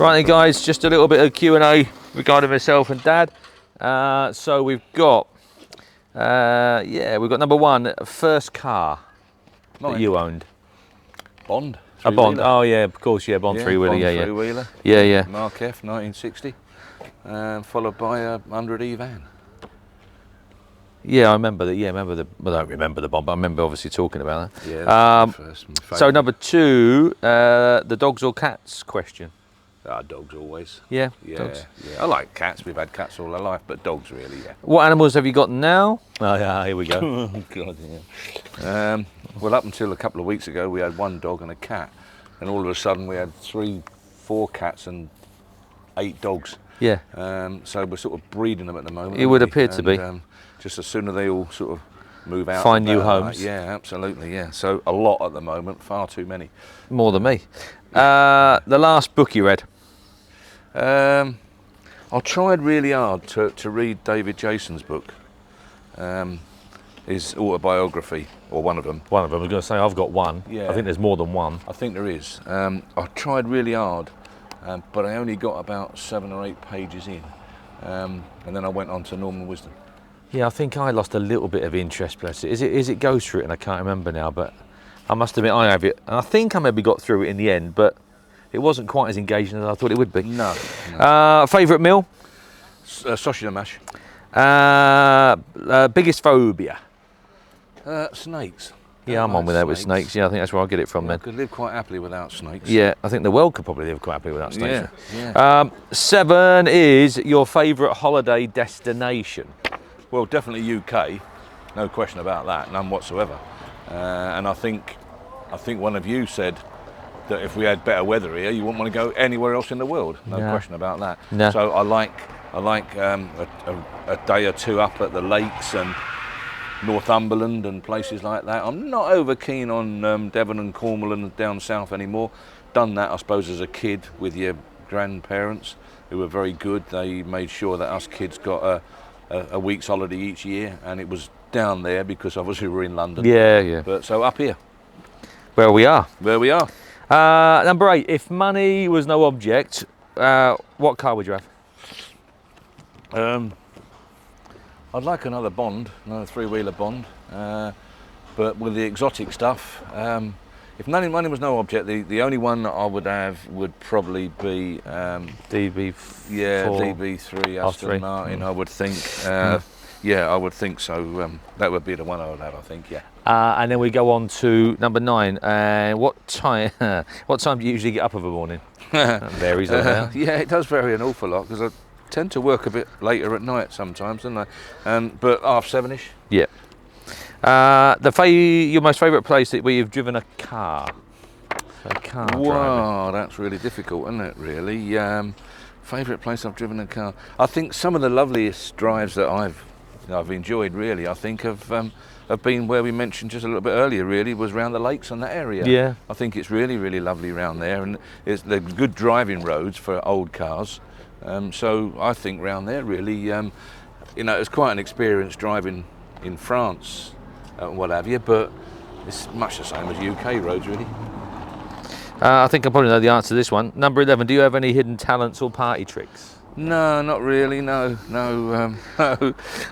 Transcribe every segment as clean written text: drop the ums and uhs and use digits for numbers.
Right, guys, just a little bit of Q&A regarding myself and Dad. So we've got, we've got number one, first car that you owned. Bond. A Bond. Oh yeah, of course, yeah, Bond three-wheeler. Yeah, three-wheeler. Yeah. Mark F, 1960, followed by a 100E van. Yeah, I remember that. Yeah, I don't remember the Bond, but I remember obviously talking about that. Yeah, that's the first and so number two, the dogs or cats question. Dogs always. Yeah, yeah, dogs. Yeah. I like cats. We've had cats all our life, but dogs really, yeah. What animals have you got now? Oh yeah, here we go. Oh God, yeah. Well, up until a couple of weeks ago, we had one dog and a cat, and all of a sudden we had 3, 4 cats and 8 dogs. Yeah. So we're sort of breeding them at the moment. It would appear to be. Just as soon as they all sort of move out. Find new homes. Yeah, absolutely, yeah. So a lot at the moment, far too many. More than me. The last book you read? I tried really hard to read David Jason's book, his autobiography, or one of them. One of them. I was going to say I've got one. Yeah. I think there's more than one. I think there is. I tried really hard, but I only got about 7 or 8 pages in, and then I went on to Norman Wisdom. Yeah, I think I lost a little bit of interest, bless it. Is it goes through it, and I can't remember now, but I must admit I have it, and I think I maybe got through it in the end, but it wasn't quite as engaging as I thought it would be. No. Favourite meal? Sausage and mash. Biggest phobia? Snakes. Yeah, I'm on with that with snakes. Yeah, I think that's where I'll get it from then. I could live quite happily without snakes. Yeah, I think the world could probably live quite happily without snakes. Yeah. 7 is your favourite holiday destination? Well, definitely UK, no question about that, none whatsoever. And I think one of you said that if we had better weather here, you wouldn't want to go anywhere else in the world. No question about that. No. So I like a day or two up at the lakes and Northumberland and places like that. I'm not over keen on Devon and Cornwall and down south anymore. Done that, I suppose, as a kid with your grandparents, who were very good. They made sure that us kids got a week's holiday each year, and it was down there because obviously we're in London. Yeah. But so up here. Where we are. Number 8, if money was no object, what car would you have? I'd like another Bond, another 3-wheeler Bond, but with the exotic stuff. If money was no object, the only one that I would have would probably be DB4. Yeah, DB3 Aston Martin. I would think. Yeah, I would think so. That would be the one I would have, I think. Yeah. And then we go on to number 9. What time do you usually get up of a morning? That varies on now. Yeah, it does vary an awful lot because I tend to work a bit later at night sometimes, don't I? But 7:30ish. Yeah. Your most favourite place where you've driven a car? Wow, that's really difficult, isn't it? Really. Favourite place I've driven a car. I think some of the loveliest drives that I've enjoyed, really, I think have been where we mentioned just a little bit earlier, really, was around the lakes and that area. Yeah. I think it's really, really lovely around there, and they're good driving roads for old cars. So I think around there, really, it's quite an experience driving in France and what have you, but it's much the same as UK roads, really. I think I probably know the answer to this one. Number 11, do you have any hidden talents or party tricks? No, not really. No. We're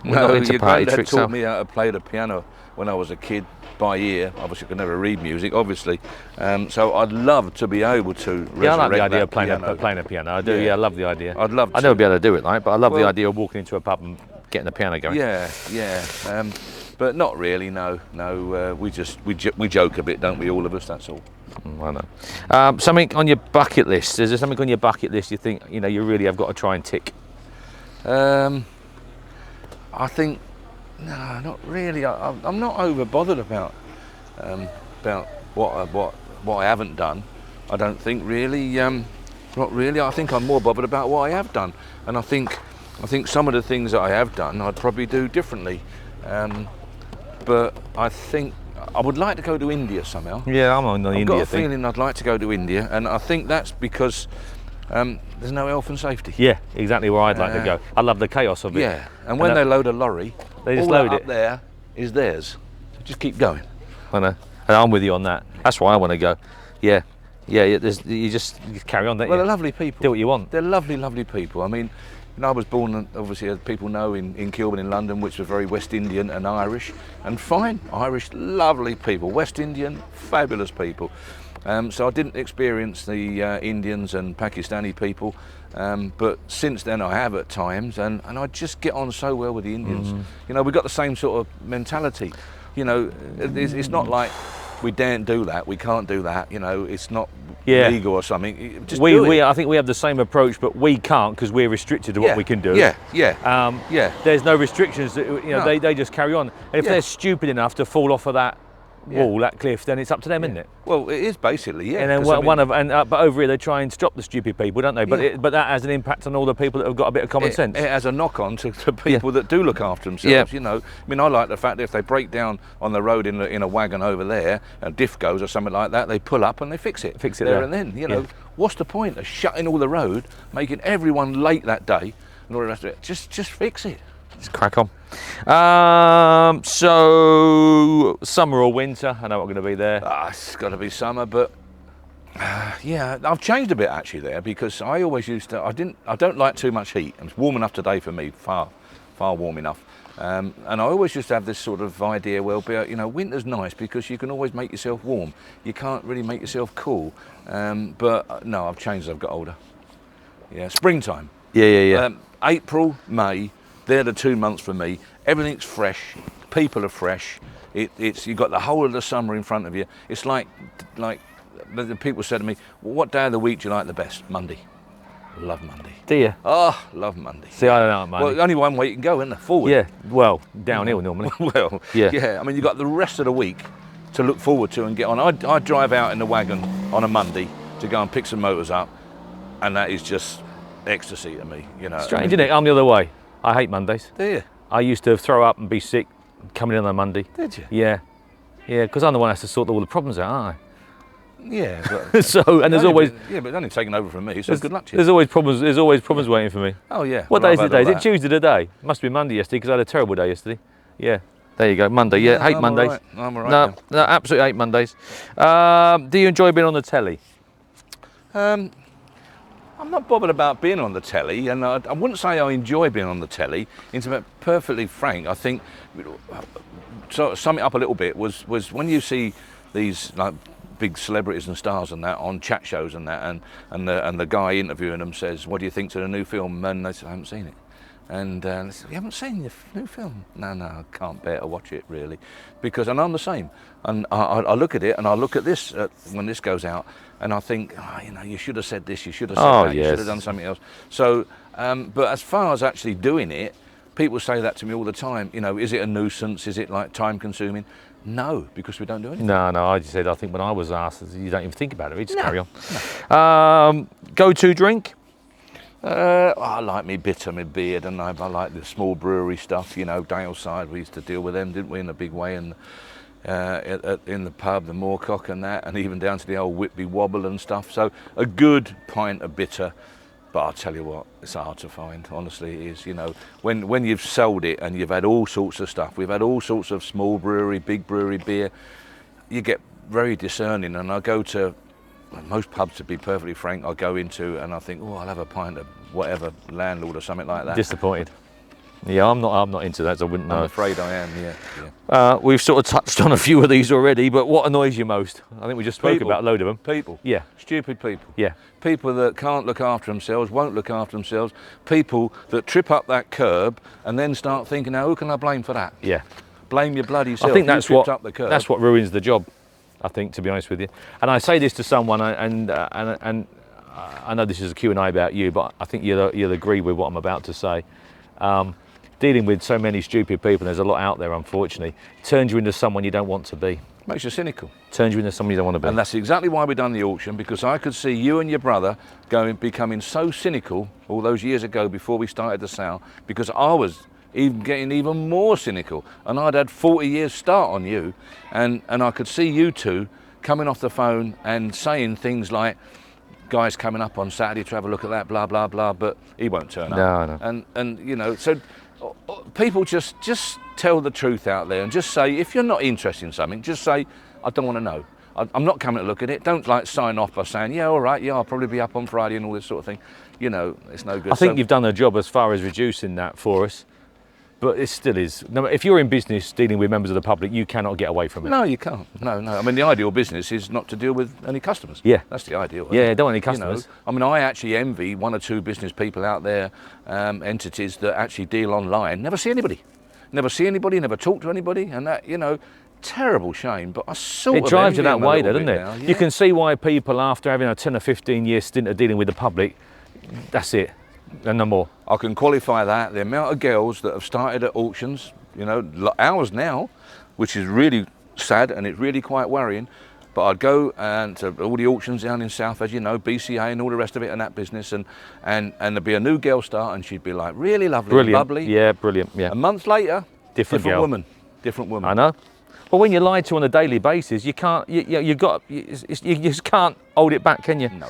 not into party tricks. Taught me how to play the piano when I was a kid by ear. Obviously, I could never read music, obviously. So I'd love to be able to. Yeah, I like the idea of playing a piano. I do. Yeah, I love the idea. I'd love to. I'd never be able to do it, but I love the idea of walking into a pub and getting the piano going. Yeah. But not really. No. We joke a bit, don't we? All of us. That's all. I know. Something on your bucket list? Is there something on your bucket list you think you really have got to try and tick? I think no, not really. I'm not over bothered about what I haven't done. I don't think really. Not really. I think I'm more bothered about what I have done, and I think some of the things that I have done I'd probably do differently. But I think I would like to go to India somehow. Yeah, I'm on the India thing. I've got a feeling I'd like to go to India, and I think that's because there's no health and safety. Yeah, exactly where I'd like to go. I love the chaos of it. Yeah, and when they load a lorry, they just all load that it. Up there is theirs. So just keep going. I know, and I'm with you on that. That's why I want to go. Yeah, Yeah, you just carry on, don't Well, you? they're lovely people. Do what you want. They're lovely, lovely people. I mean, I was born, obviously, as people know, in Kilburn in London, which was very West Indian and Irish, and fine, Irish, lovely people. West Indian, fabulous people. So I didn't experience the Indians and Pakistani people, but since then I have at times, and I just get on so well with the Indians. You know, we've got the same sort of mentality. You know, it's not like we daren't do that, we can't do that, you know, it's not legal or something. Just do it. I think we have the same approach, but we can't because we're restricted to what we can do. Yeah. There's no restrictions, No. they just carry on. And if they're stupid enough to fall off of that wall, that cliff, then it's up to them, isn't it? Well, it is basically, yeah. And then but over here they try and stop the stupid people, don't they? But but that has an impact on all the people that have got a bit of common sense. It has a knock on to people that do look after themselves. You know, I mean, I like the fact that if they break down on the road in a wagon over there, a diff goes or something like that, they pull up and they fix it. Fix it there there. and then. You know, what's the point of shutting all the road, making everyone late that day, and all the rest of it? Just fix it. Just crack on. So summer or winter? I know I'm going to be there. It's got to be summer, but yeah, I've changed a bit actually there, because I always used to. I don't like too much heat. It's warm enough today for me, far warm enough. And I always used to have this sort of idea. Well, you know, winter's nice because you can always make yourself warm. You can't really make yourself cool. But no, I've changed as I've got older. Yeah, springtime. Yeah. April, May. They're the 2 months for me. Everything's fresh. People are fresh. You've got the whole of the summer in front of you. It's like the people said to me, well, what day of the week do you like the best? Monday. Love Monday. Do you? Oh, love Monday. See, I don't know Monday. Well, only one way you can go, isn't there? Forward. Yeah, well, downhill normally. Well, yeah. I mean, you've got the rest of the week to look forward to and get on. I drive out in the wagon on a Monday to go and pick some motors up, and that is just ecstasy to me, you know. Strange, isn't it? I'm the other way. I hate Mondays. Do you? I used to throw up and be sick coming in on a Monday. Did you? Yeah, because I'm the one that has to sort all the problems out, aren't Yeah. I? But So, and there's always but it's only taken over from me, so good luck to you. there's always problems. There's always problems waiting for me. Oh, yeah. What Well, day is I've the had day? all Is it Tuesday today? Must be Monday yesterday because I had a terrible day yesterday. Yeah. There you go, Monday. Yeah, hate I'm Mondays. all right. I'm all right No, now. no, absolutely hate Mondays. Do you enjoy being on the telly? I'm not bothered about being on the telly, and I wouldn't say I enjoy being on the telly. To be perfectly frank, I think, so sum it up a little bit, was when you see these like big celebrities and stars and that on chat shows and that, and the guy interviewing them says, "What do you think to the new film?" And they say, "I haven't seen it." And they said, "You haven't seen the new film?" No, I can't bear to watch it really, and I'm the same. And I look at it, and I look at this when this goes out, and I think, you know, you should have said this, you should have said that, you should have done something else. So, but as far as actually doing it, people say that to me all the time. You know, is it a nuisance? Is it like time consuming? No, because we don't do anything. No, I just said I think when I was asked, you don't even think about it. You just carry on. Go-to drink? I like me bitter, my beard, and I like the small brewery stuff. You know, Daleside, we used to deal with them, didn't we, in a big way, and in the pub, the Moorcock and that, and even down to the old Whitby Wobble and stuff. So a good pint of bitter, but I'll tell you what, it's hard to find. Honestly, it is. You know, when you've sold it and you've had all sorts of stuff, we've had all sorts of small brewery, big brewery beer. You get very discerning, and I go to most pubs, to be perfectly frank, I go into and I think, oh, I'll have a pint of whatever, Landlord or something like that. Disappointed. Yeah, I'm not into that, so I wouldn't know. I'm afraid I am, yeah. We've sort of touched on a few of these already, but what annoys you most? I think we just spoke about a load of them. People. Yeah. Stupid people. Yeah. People that can't look after themselves, won't look after themselves. People that trip up that curb and then start thinking, now who can I blame for that? Yeah. Blame your bloody self. I think that's up the curb. that's what ruins the job, I think, to be honest with you. And I say this to someone, and I know this is a Q&A about you, but I think you'll agree with what I'm about to say. Dealing with so many stupid people, there's a lot out there, unfortunately, turns you into someone you don't want to be. Makes you cynical. Turns you into someone you don't want to be. And that's exactly why we done the auction, because I could see you and your brother becoming so cynical all those years ago before we started the sale, because I was getting even more cynical, and I'd had 40 years start on you, and I could see you two coming off the phone and saying things like, guys coming up on Saturday to have a look at that, blah blah blah, but he won't turn up. No. And you know, so people just tell the truth out there and just say, if you're not interested in something, just say, I don't want to know. I'm not coming to look at it. Don't like sign off by saying, yeah, all right, yeah, I'll probably be up on Friday and all this sort of thing. You know, it's no good. I think you've done a job as far as reducing that for us, but it still is. No, if you're in business dealing with members of the public, you cannot get away from it. No, you can't. No. I mean, the ideal business is not to deal with any customers. Yeah. That's the ideal. Yeah, don't want any customers. You know, I mean, I actually envy one or two business people out there, entities that actually deal online, never see anybody, never talk to anybody, and that, you know, terrible shame, but I sort of It drives you envy that them a way, little doesn't bit it? now, yeah. You can see why people, after having a 10 or 15 year stint of dealing with the public, that's it, and no more. I can qualify that. The amount of girls that have started at auctions, you know, ours now, which is really sad and it's really quite worrying. But I'd go and to all the auctions down in South, as you know, BCA and all the rest of it and that business, and there'd be a new girl start, and she'd be like, really lovely, Brilliant. bubbly. Yeah, brilliant. Yeah. A month later, Different girl. woman, different woman. I know. But when you're lied to on a daily basis, you can't. You just can't hold it back, can you? No.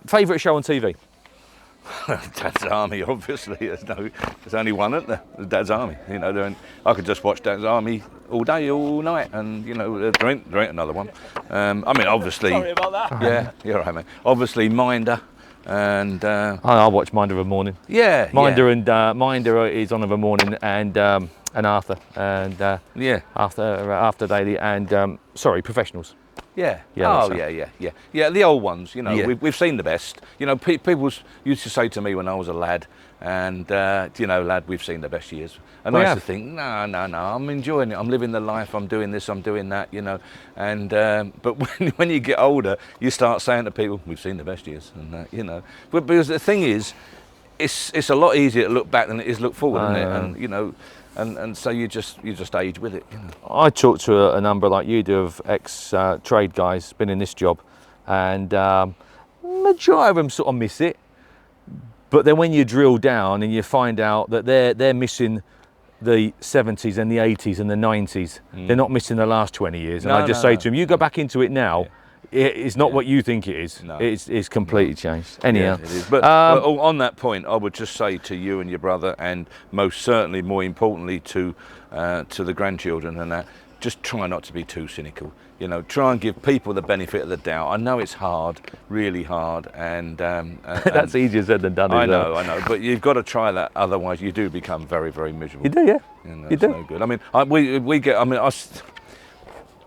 Favourite show on TV? Dad's Army, obviously. There's only one, isn't there? There's Dad's Army. You know, I could just watch Dad's Army all day, all night, and you know, there ain't another one. I mean, obviously. Sorry about that. Yeah, you're right, mate. Obviously, Minder, and I watch Minder of a morning. yeah, Minder and Minder is on of a morning, and Arthur, and yeah, after daily, and professionals. yeah. Yeah, Oh, that's yeah. The old ones, you know, Yeah. we've seen the best. You know, people used to say to me when I was a lad, and you know, lad, we've seen the best years. And We I used have. to think, no, I'm enjoying it. I'm living the life. I'm doing this. I'm doing that. You know, and but when you get older, you start saying to people, we've seen the best years, and you know, but because the thing is, it's a lot easier to look back than it is look forward, isn't it? And you know. And so you just age with it, you know. I talk to a number like you do of ex-trade guys, been in this job, and majority of them sort of miss it. But then when you drill down and you find out that they're missing the 70s and the 80s and the 90s, they're not missing the last 20 years. And I just say to them, you go back into it now, it's not what you think it is. No. It's completely changed. Anyhow, Yeah, it is. But on that point, I would just say to you and your brother, and most certainly, more importantly, to the grandchildren and that, just try not to be too cynical. You know, try and give people the benefit of the doubt. I know it's hard, really hard, and that's easier said than done. I know, but you've got to try that. Otherwise, you do become very, very miserable. You do, yeah. And You that's do. no good. I mean, we get. I mean,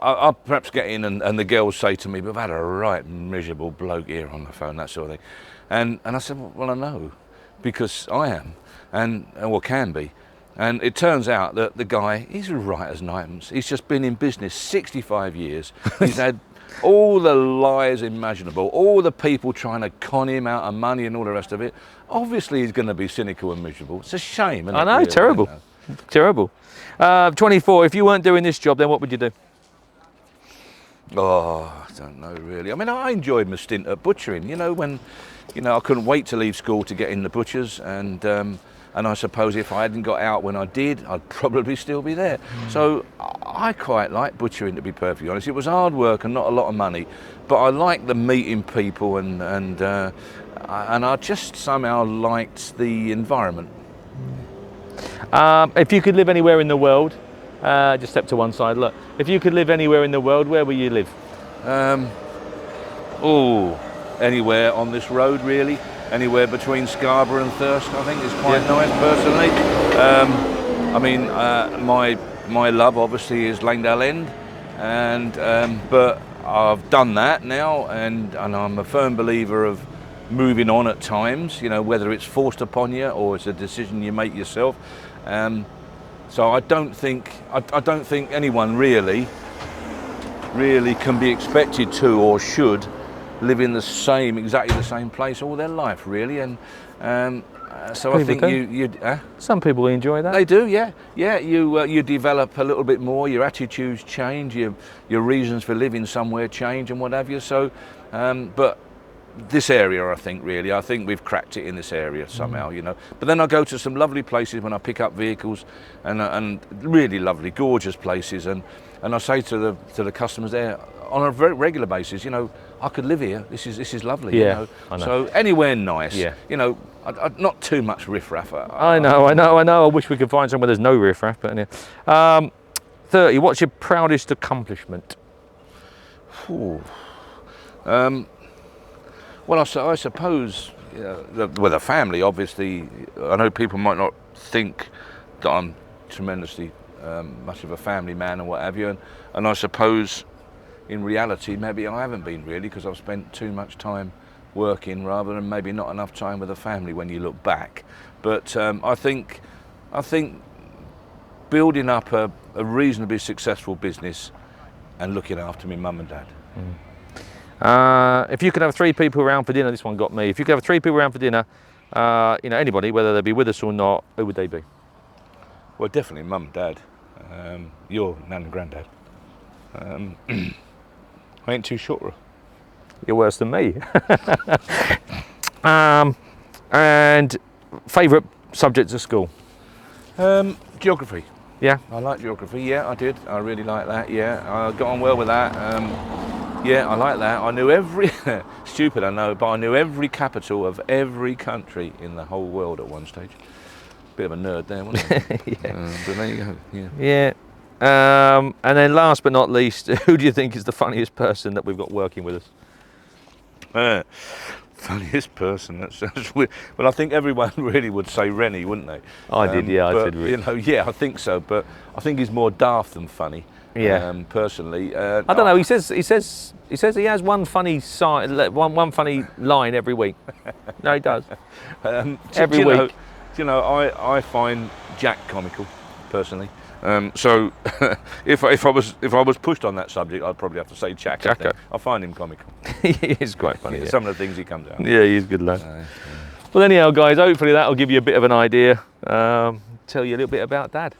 I'll perhaps get in and the girls say to me, we've had a right miserable bloke here on the phone, that sort of thing. And I said, well, I know, because I am, and can be. And it turns out that the guy, he's right as ninepence. He's just been in business 65 years. He's had all the lies imaginable, all the people trying to con him out of money and all the rest of it. Obviously, he's going to be cynical and miserable. It's a shame, isn't it? I know, really, terrible. you know? Terrible. 24, if you weren't doing this job, then what would you do? Oh, I don't know really. I mean, I enjoyed my stint at butchering. You know, when, you know, I couldn't wait to leave school to get in the butchers, and I suppose if I hadn't got out when I did, I'd probably still be there. So I quite like butchering, to be perfectly honest. It was hard work and not a lot of money, but I liked the meeting people, and I just somehow liked the environment. If you could live anywhere in the world, just step to one side, look. If you could live anywhere in the world, where would you live? Anywhere on this road, really. Anywhere between Scarborough and Thirsk, I think, is quite nice, personally. I mean, my love, obviously, is Langdale End, and but I've done that now, and I'm a firm believer of moving on at times, you know, whether it's forced upon you or it's a decision you make yourself. So I don't think anyone really can be expected to or should live in exactly the same place all their life, really. And so I think Some people enjoy that. they do, yeah. You develop a little bit more. Your attitudes change. Your reasons for living somewhere change and what have you. So, but this area, I think we've cracked it in this area somehow, you know. But then I go to some lovely places when I pick up vehicles, and really lovely, gorgeous places, and I say to the customers there on a very regular basis, you know, I could live here. This is lovely. Yeah, you know? I know. So anywhere nice. Yeah. You know, not too much riffraff. I know. I wish we could find somewhere there's no riffraff, but anyway. 30. What's your proudest accomplishment? Ooh. Well, I suppose, with a family, obviously, I know people might not think that I'm tremendously much of a family man or what have you, and I suppose in reality maybe I haven't been really, because I've spent too much time working rather than maybe not enough time with the family when you look back. But I think building up a reasonably successful business and looking after my mum and dad. If you could have 3 people around for dinner, this one got me. If you could have 3 people around for dinner, anybody, whether they be with us or not, who would they be? Well, definitely mum and dad. Your nan and granddad. I ain't too sure. You're worse than me. And favourite subjects at school? Geography. Yeah. I like geography. Yeah, I did. I really like that. Yeah, I got on well with that. Yeah, I like that. I knew every stupid, I know, but I knew every capital of every country in the whole world at one stage. Bit of a nerd there, wasn't I? Yeah. But there you go. Yeah. Yeah. And then last but not least, who do you think is the funniest person that we've got working with us? Funniest person. That's weird. Well, I think everyone really would say Rennie, wouldn't they? I did, yeah. But, I said Rennie. Yeah, I think so. But I think he's more daft than funny. Yeah. Personally, I don't know. He says he has one funny one funny line every week. No, he does. Every week. I find Jack comical, personally. So if I was pushed on that subject, I'd probably have to say Jack. I find him comical. He is quite funny. Yeah. Some of the things he comes out. Yeah, he's a good lad. Well, anyhow, guys, hopefully that'll give you a bit of an idea. Tell you a little bit about Dad.